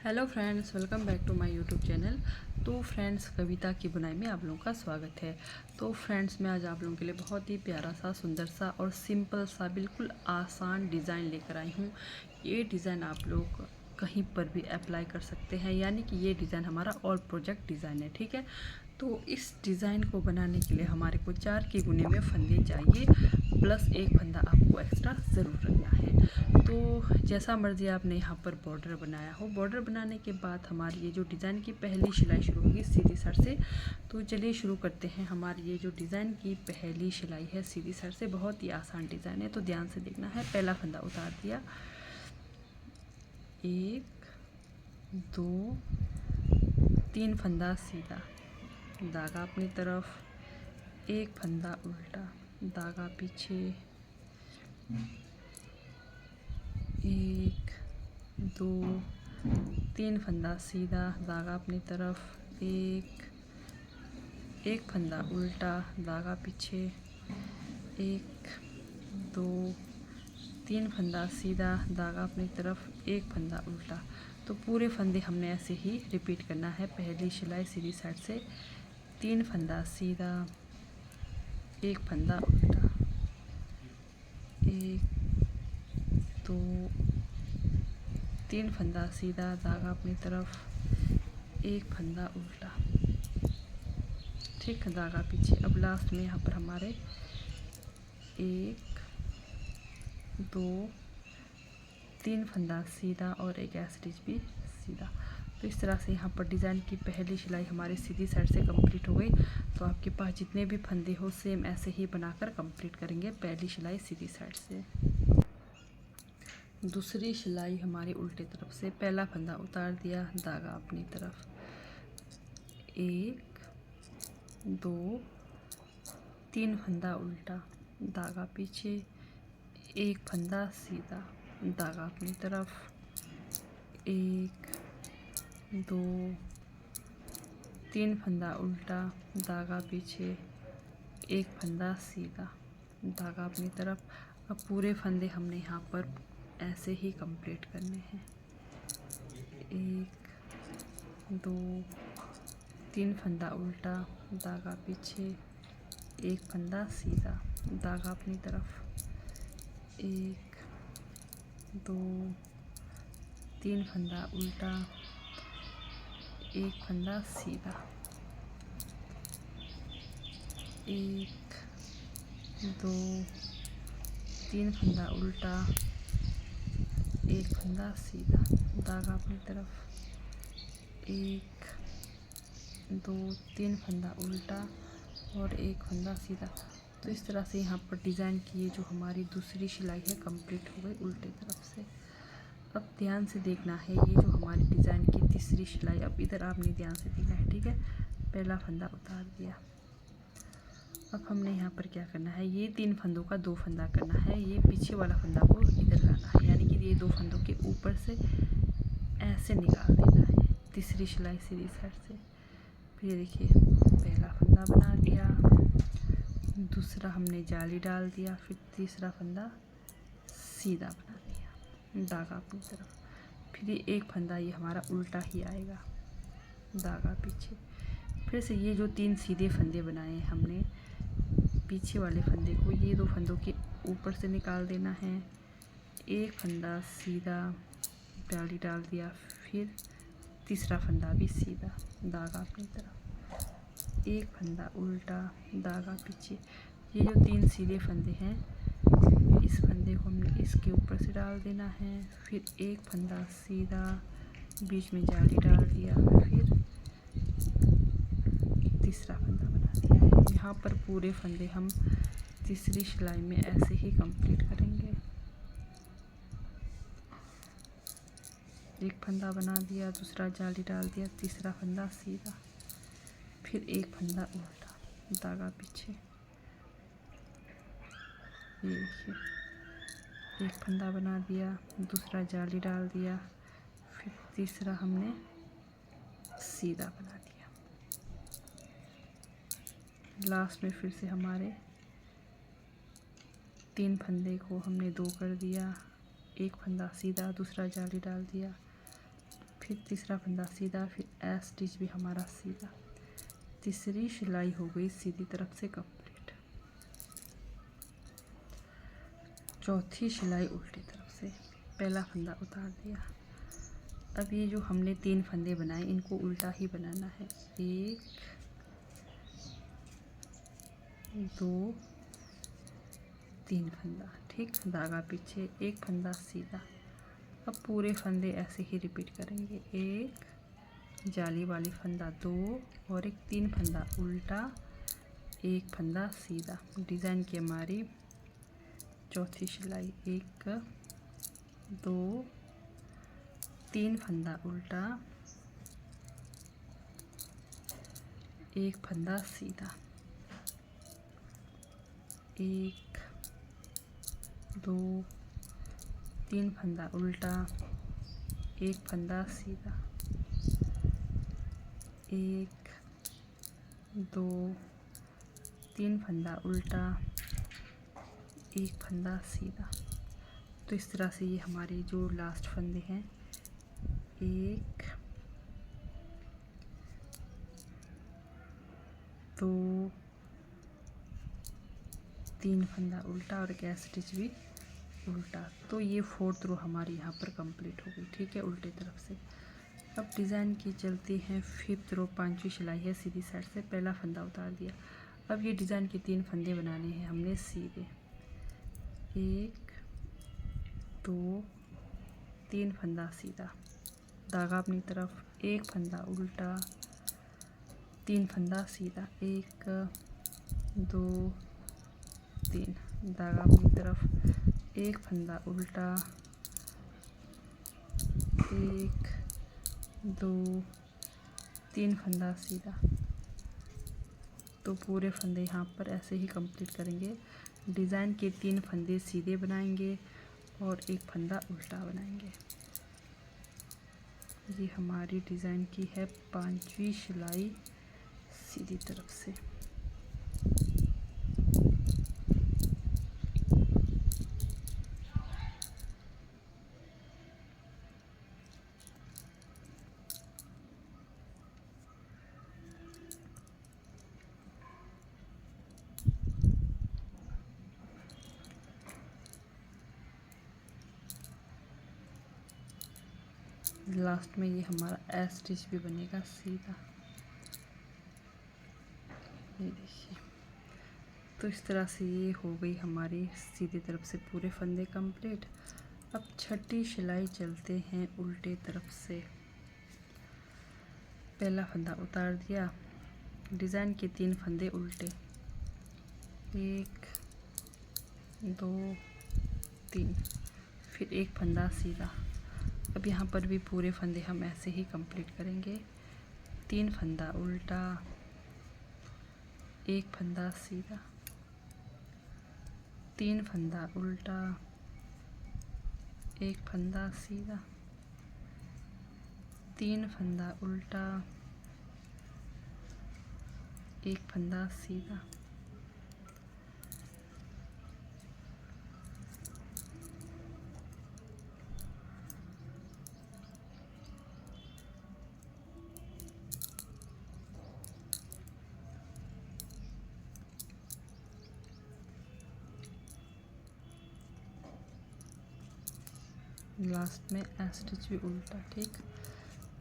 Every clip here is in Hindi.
Hello friends, welcome back to my YouTube channel. तो फ्रेंड्स, कविता की बुनाई में आप लोगों का स्वागत है। तो फ्रेंड्स, मैं आज आप लोगों के लिए बहुत ही प्यारा सा, सुंदर सा और सिंपल सा, बिल्कुल आसान डिज़ाइन लेकर आई हूँ। ये डिज़ाइन आप लोग कहीं पर भी अप्लाई कर सकते हैं, यानी कि ये डिज़ाइन हमारा ऑल प्रोजेक्ट डिज़ाइन है। ठीक है, तो इस डिज़ाइन को बनाने के लिए हमारे को 4 के गुने में फंदे चाहिए, प्लस एक फंदा आपको एक्स्ट्रा ज़रूर रखना है। तो जैसा मर्जी आपने यहाँ पर बॉर्डर बनाया हो। बॉर्डर बनाने के बाद हमारी ये जो डिज़ाइन की पहली सिलाई शुरू होगी सीधी साइड से। तो चलिए शुरू करते हैं। हमारी ये जो डिज़ाइन की पहली सिलाई है सीधी साइड से, बहुत ही आसान डिज़ाइन है, तो ध्यान से देखना है। पहला फंदा उतार दिया, 1 2 3 फंदा सीधा, धागा अपनी तरफ, एक फंदा उल्टा, धागा पीछे, 1 2 3 फंदा सीधा, धागा अपनी तरफ, एक फंदा उल्टा, धागा पीछे, 1 2 3 फंदा सीधा, धागा अपनी तरफ, एक फंदा उल्टा। तो पूरे फंदे हमने ऐसे ही रिपीट करना है। पहली सिलाई सीधी साइड से, 3 फंदा सीधा, एक फंदा उल्टा, 1 2 3 फंदा सीधा, धागा अपनी तरफ, एक फंदा उल्टा, ठीक, धागा पीछे। अब लास्ट में यहाँ पर हमारे 1 2 3 फंदा सीधा और एक स्टिच भी सीधा। तो इस तरह से यहाँ पर डिज़ाइन की पहली सिलाई हमारी सीधी साइड से कंप्लीट हो गई। तो आपके पास जितने भी फंदे हो सेम ऐसे ही बनाकर कंप्लीट करेंगे। पहली सिलाई सीधी साइड से, दूसरी सिलाई हमारी उल्टे तरफ से। पहला फंदा उतार दिया, धागा अपनी तरफ, 1 2 3 फंदा उल्टा, धागा पीछे, एक फंदा सीधा, धागा अपनी तरफ, 1 2 3 फंदा उल्टा, धागा पीछे, एक फंदा सीधा, धागा अपनी तरफ। अब पूरे फंदे हमने यहाँ पर ऐसे ही कंप्लीट करने हैं। 1 2 3 फंदा उल्टा, धागा पीछे, एक फंदा सीधा, धागा अपनी तरफ, 1 2 3 फंदा उल्टा, एक फंदा सीधा, 1 2 3 फंदा उल्टा, एक फंदा सीधा, धागा अपनी तरफ, 1 2 3 फंदा उल्टा और एक फंदा सीधा। तो इस तरह से यहाँ पर डिज़ाइन की ये जो हमारी दूसरी सिलाई है कंप्लीट हो गई उल्टे तरफ से। अब ध्यान से देखना है, ये जो हमारी डिज़ाइन की तीसरी सिलाई, अब इधर आपने ध्यान से देखना है। ठीक है, पहला फंदा उतार दिया। अब हमने यहाँ पर क्या करना है, ये 3 फंदों का 2 फंदा करना है। ये पीछे वाला फंदा को इधर लाना है, यानी कि ये 2 फंदों के ऊपर से ऐसे निकाल देना है। तीसरी सिलाई सीधी साइड से। फिर देखिए, पहला फंदा बना दिया, दूसरा हमने जाली डाल दिया, फिर तीसरा फंदा सीधा बना दिया, धागा अपनी तरफ। फिर ये एक फंदा ये हमारा उल्टा ही आएगा, धागा पीछे। फिर से ये जो 3 सीधे फंदे बनाए हमने, पीछे वाले फंदे को ये 2 फंदों के ऊपर से निकाल देना है। एक फंदा सीधा, जाली डाल दिया, फिर तीसरा फंदा भी सीधा, धागा अपनी तरफ, एक फंदा उल्टा, धागा पीछे। ये जो 3 सीधे फंदे हैं, इस फंदे को हमने इसके ऊपर से डाल देना है। फिर एक फंदा सीधा, बीच में जाली डाल दिया, फिर तीसरा फंदा बना दिया है। यहाँ पर पूरे फंदे हम तीसरी सिलाई में ऐसे ही कंप्लीट करेंगे। एक फंदा बना दिया, दूसरा जाली डाल दिया, तीसरा फंदा सीधा, फिर एक फंदा उल्टा, धागा पीछे। ये देखिए, एक फंदा बना दिया, दूसरा जाली डाल दिया, फिर तीसरा हमने सीधा बना दिया। लास्ट में फिर से हमारे 3 फंदे को हमने 2 कर दिया, एक फंदा सीधा, दूसरा जाली डाल दिया, फिर तीसरा फंदा सीधा, फिर एस स्टिच भी हमारा सीधा। तीसरी सिलाई हो गई सीधी तरफ से कंप्लीट। चौथी सिलाई उल्टी तरफ से, पहला फंदा उतार दिया। अब ये जो हमने 3 फंदे बनाए इनको उल्टा ही बनाना है। 1 2 3 फंदा, ठीक, धागा पीछे, एक फंदा सीधा। अब पूरे फंदे ऐसे ही रिपीट करेंगे। एक जाली वाली फंदा, 2 और एक 3 फंदा उल्टा, एक फंदा सीधा। डिज़ाइन की हमारी चौथी सिलाई, 1 2 3 फंदा उल्टा, एक फंदा सीधा। 1 2 3 फंदा उल्टा, एक फंदा सीधा। 1 2 3 फंदा उल्टा, एक फंदा सीधा। तो इस तरह से ये हमारे जो लास्ट फंदे हैं, 1 2 3 फंदा उल्टा और एक स्टिच भी उल्टा। तो ये 4th रो हमारी यहाँ पर कंप्लीट हो गई, ठीक है, उल्टे तरफ से। अब डिज़ाइन की चलती हैं 5th रो, 5वीं सिलाई है सीधी साइड से, पहला फंदा उतार दिया। अब ये डिज़ाइन के 3 फंदे बनाने हैं हमने सीधे। 1 2 3 फंदा सीधा, धागा अपनी तरफ, एक फंदा उल्टा, 3 फंदा सीधा। 1 2 3, धागा अपनी तरफ, एक फंदा उल्टा, 1 2 3 फंदा सीधा। तो पूरे फंदे यहाँ पर ऐसे ही कंप्लीट करेंगे। डिज़ाइन के 3 फंदे सीधे बनाएंगे और एक फंदा उल्टा बनाएंगे। ये हमारी डिज़ाइन की है 5वीं सिलाई सीधी तरफ से। लास्ट में ये हमारा एस स्टिच भी बनेगा सीधा, ये देखिए। तो इस तरह से ये हो गई हमारी सीधी तरफ से पूरे फंदे कंप्लीट। अब छठी सिलाई चलते हैं उल्टे तरफ से। पहला फंदा उतार दिया, डिज़ाइन के 3 फंदे उल्टे, 1 2 3, फिर एक फंदा सीधा। अब यहाँ पर भी पूरे फंदे हम ऐसे ही कंप्लीट करेंगे। 3 फंदा उल्टा, एक फंदा सीधा, 3 फंदा उल्टा, एक फंदा सीधा, 3 फंदा उल्टा, एक फंदा सीधा। लास्ट में एस स्टिच भी उल्टा, ठीक।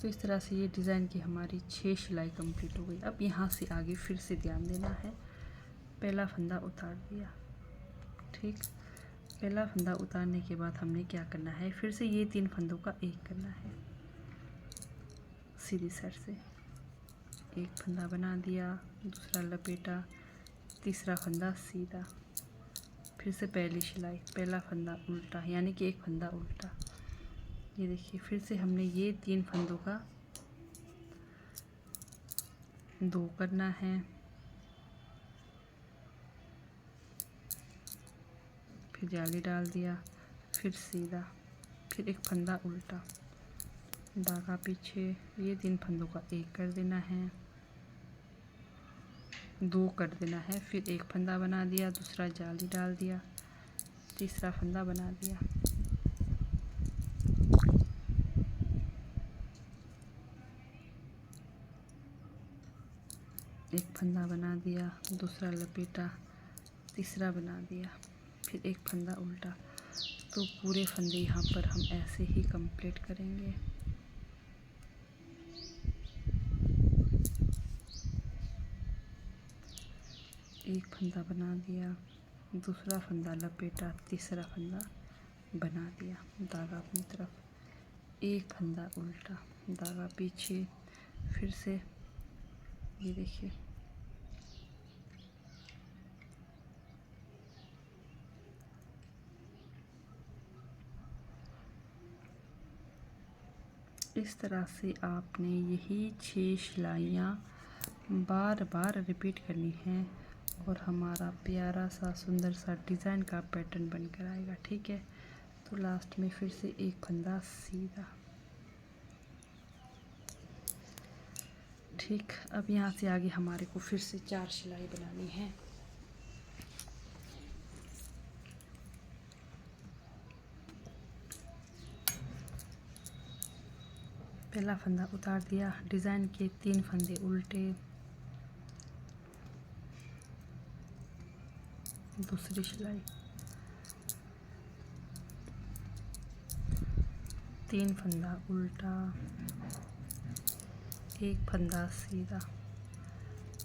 तो इस तरह से ये डिज़ाइन की हमारी 6 सिलाई कंप्लीट हो गई। अब यहाँ से आगे फिर से ध्यान देना है। पहला फंदा उतार दिया, ठीक। पहला फंदा उतारने के बाद हमने क्या करना है, फिर से ये 3 फंदों का एक करना है सीधी साइड से। एक फंदा बना दिया, दूसरा लपेटा, तीसरा फंदा सीधा, फिर से पहली सिलाई, पहला फंदा उल्टा, यानी कि एक फंदा उल्टा। ये देखिए, फिर से हमने ये 3 फंदों का 2 करना है, फिर जाली डाल दिया, फिर सीधा, फिर एक फंदा उल्टा, धागा पीछे, ये 3 फंदों का एक कर देना है, 2 कर देना है, फिर एक फंदा बना दिया, दूसरा जाली डाल दिया, तीसरा फंदा बना दिया। एक फंदा बना दिया, दूसरा लपेटा, तीसरा बना दिया, फिर एक फंदा उल्टा। तो पूरे फंदे यहाँ पर हम ऐसे ही कंप्लीट करेंगे। एक फंदा बना दिया, दूसरा फंदा लपेटा, तीसरा फंदा बना दिया, धागा अपनी तरफ, एक फंदा उल्टा, धागा पीछे, फिर से ये देखिए इस तरह से आपने यही 6 सिलाइयाँ बार बार रिपीट करनी है और हमारा प्यारा सा सुंदर सा डिज़ाइन का पैटर्न बनकर आएगा। ठीक है, तो लास्ट में फिर से एक फंदा सीधा। ठीक, अब यहाँ से आगे हमारे को फिर से 4 सिलाई बनानी है। पहला फंदा उतार दिया, डिज़ाइन के 3 फंदे उल्टे, दूसरी सिलाई, 3 फंदा उल्टा, एक फंदा सीधा,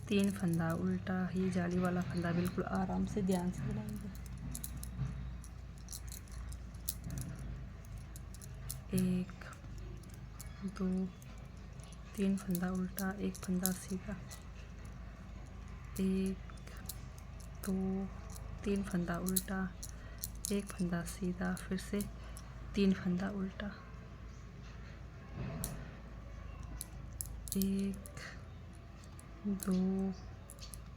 3 फंदा उल्टा। ये जाली वाला फंदा बिल्कुल आराम से ध्यान से बनाएंगे। एक, 2, 3 फंदा उल्टा, एक फंदा सीधा, 1, 2, 3 फंदा उल्टा, एक फंदा सीधा, फिर से 3 फंदा उल्टा, 1, 2,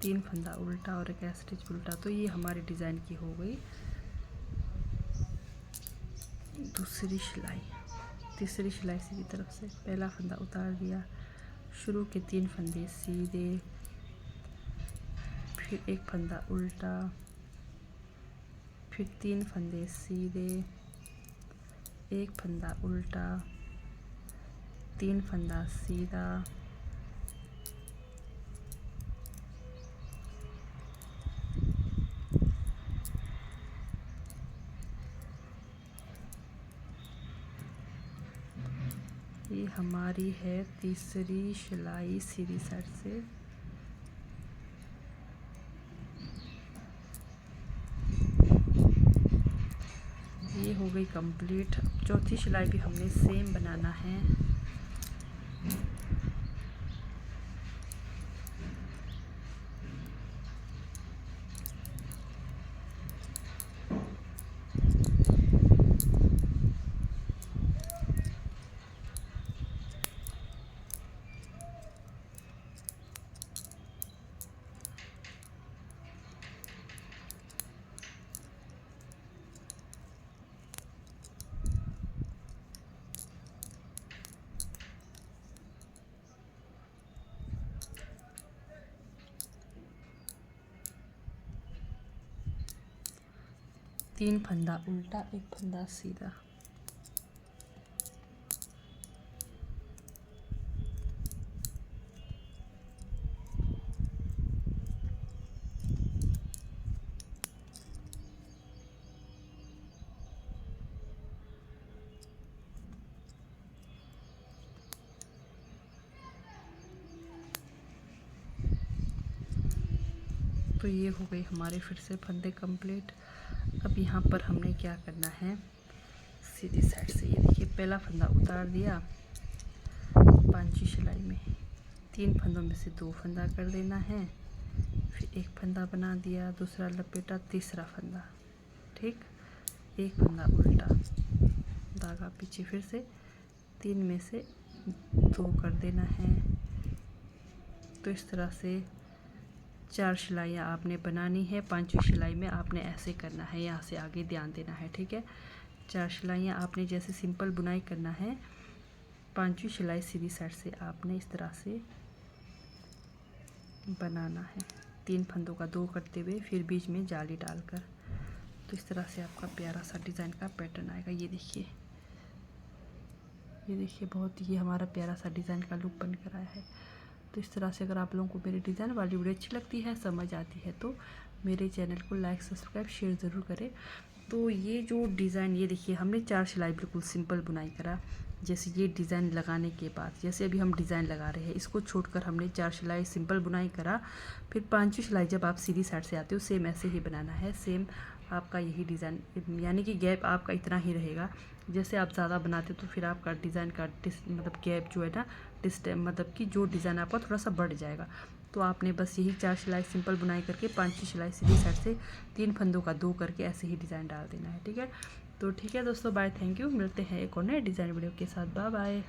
3 फंदा उल्टा और एक स्टिच उल्टा। तो ये हमारी डिज़ाइन की हो गई दूसरी सिलाई। तीसरी सिलाई सीधी तरफ से पहला फंदा उतार दिया, शुरू के 3 फंदे सीधे, फिर एक फंदा उल्टा, फिर 3 फंदे सीधे, एक फंदा उल्टा, 3 फंदा सीधा, ये हमारी है तीसरी सिलाई सीधी साइड से। ये हो गई कंप्लीट। अब चौथी सिलाई भी हमने सेम बनाना है। तीन फंदा उल्टा, एक फंदा सीधा, तो ये हो गई हमारे फिर से फंदे कंप्लीट। अब यहाँ पर हमने क्या करना है, सीधी साइड से ये देखिए पहला फंदा उतार दिया, पांचवी सिलाई में 3 फंदों में से 2 फंदा कर देना है, फिर एक फंदा बना दिया, दूसरा लपेटा, तीसरा फंदा, ठीक, एक फंदा उल्टा, धागा पीछे, फिर से 3 में से 2 कर देना है। तो इस तरह से 4 सिलाइयाँ आपने बनानी है। 5वीं सिलाई में आपने ऐसे करना है, यहाँ से आगे ध्यान देना है, ठीक है। 4 सिलाइयाँ आपने जैसे सिंपल बुनाई करना है, 5वीं सिलाई सीधी साइड से आपने इस तरह से बनाना है, 3 फंदों का 2 करते हुए फिर बीच में जाली डालकर। तो इस तरह से आपका प्यारा सा डिज़ाइन का पैटर्न आएगा। ये देखिए, ये देखिए, बहुत ही हमारा प्यारा सा डिज़ाइन का लुक बनकर आया है। तो इस तरह से अगर आप लोगों को मेरी डिज़ाइन वाली वीडियो अच्छी लगती है, समझ आती है, तो मेरे चैनल को लाइक सब्सक्राइब शेयर ज़रूर करें। तो ये जो डिज़ाइन, ये देखिए हमने 4 सिलाई बिल्कुल सिंपल बुनाई करा। जैसे ये डिज़ाइन लगाने के बाद, जैसे अभी हम डिज़ाइन लगा रहे हैं, इसको छोड़कर हमने 4 सिलाई सिंपल बुनाई करा। फिर 5वीं सिलाई जब आप सीधी साइड से आते हो, सेम ऐसे ही बनाना है। सेम आपका यही डिज़ाइन, यानी कि गैप आपका इतना ही रहेगा। जैसे आप ज़्यादा बनाते हो तो फिर आपका डिज़ाइन का मतलब गैप जो है ना, मतलब कि जो डिज़ाइन आपका थोड़ा सा बढ़ जाएगा। तो आपने बस यही 4 सिलाई सिंपल बुनाई करके 5वीं सिलाई सीधी साइड से 3 फंदों का 2 करके ऐसे ही डिज़ाइन डाल देना है। ठीक है, तो ठीक है दोस्तों, बाय, थैंक यू। मिलते हैं एक और नए डिज़ाइन वीडियो के साथ। Bye bye.